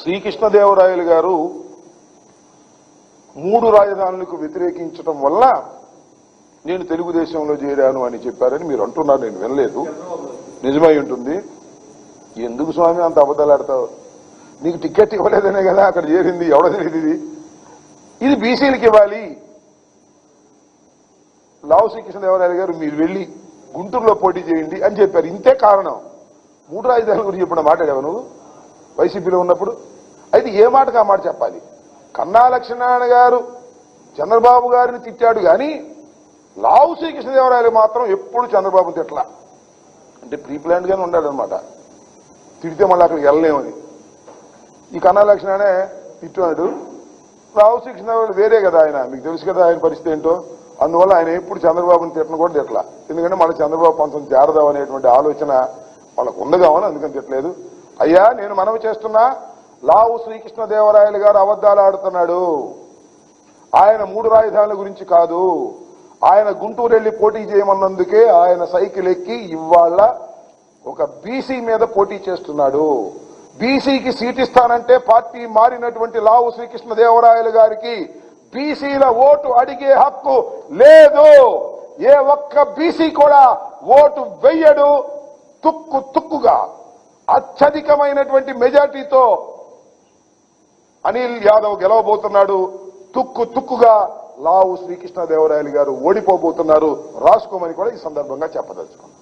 శ్రీకృష్ణదేవరాయలు గారు 3 రాజధానులకు వ్యతిరేకించడం వల్ల నేను తెలుగుదేశంలో చేరాను అని చెప్పారని మీరు అంటున్నారు. నేను వినలేదు. నిజమై ఉంటుంది. ఎందుకు స్వామి అంత అబద్ధాలాడతావు? నీకు టికెట్ ఇవ్వలేదనే కదా అక్కడ చేరింది. ఎవడో తెలియదు. ఇది బీసీలకు ఇవ్వాలి. లావు శ్రీకృష్ణదేవరాయలు గారు మీరు వెళ్లి గుంటూరులో పోటీ చేయండి అని చెప్పారు. ఇంతే కారణం. 3 రాజధానుల గురించి ఇప్పుడు మాట్లాడావు నువ్వు వైసీపీలో ఉన్నప్పుడు. అయితే ఏ మాటకు ఆ మాట చెప్పాలి. కన్నా లక్ష్మీనారాయణ గారు చంద్రబాబు గారిని తిట్టాడు కానీ లావు శ్రీకృష్ణదేవరాయలు మాత్రం ఎప్పుడు చంద్రబాబుని తిట్టలా. అంటే ప్రీ ప్లాన్డ్ గానే ఉండాలన్నమాట. తిడితే మళ్ళీ అక్కడికి వెళ్ళలేమని. ఈ కన్నా లక్ష్మీనారాయణ తిట్టాడు. లావు శ్రీకృష్ణదేవరాయలు వేరే కదా ఆయన. మీకు తెలుసు కదా ఆయన పరిస్థితి ఏంటో. అందువల్ల ఆయన ఎప్పుడు చంద్రబాబుని తిట్టను కూడా తిట్టలా. ఎందుకంటే మళ్ళీ చంద్రబాబు పంతం చేరదాం అనేటువంటి ఆలోచన వాళ్ళకు ఉండదామని అందుకని తిట్టలేదు. అయ్యా నేను మనవి చేస్తున్నా, లావు శ్రీకృష్ణదేవరాయలు గారు అబద్ధాలు ఆడుతున్నాడు. ఆయన 3 రాజధానుల గురించి కాదు. ఆయన గుంటూరు వెళ్లి పోటీ చేయమన్నందుకే ఆయన సైకిల్ ఎక్కి ఇవాళ ఒక బీసీ మీద పోటీ చేస్తున్నాడు. బీసీకి సీట్ ఇస్తానంటే పార్టీ మారినటువంటి లావు శ్రీకృష్ణదేవరాయలు గారికి బీసీల ఓటు అడిగే హక్కు లేదు. ఏ ఒక్క బీసీ కూడా ఓటు వెయ్యడు. తుక్కుగా అత్యధికమైనటువంటి మెజార్టీతో అనిల్ యాదవ్ గెలవబోతున్నాడు. తుక్కుగా లావు శ్రీకృష్ణదేవరాయలు గారు ఓడిపోబోతున్నారు. రాసుకోమని కూడా ఈ సందర్భంగా చెప్పదలుచుకున్నాను.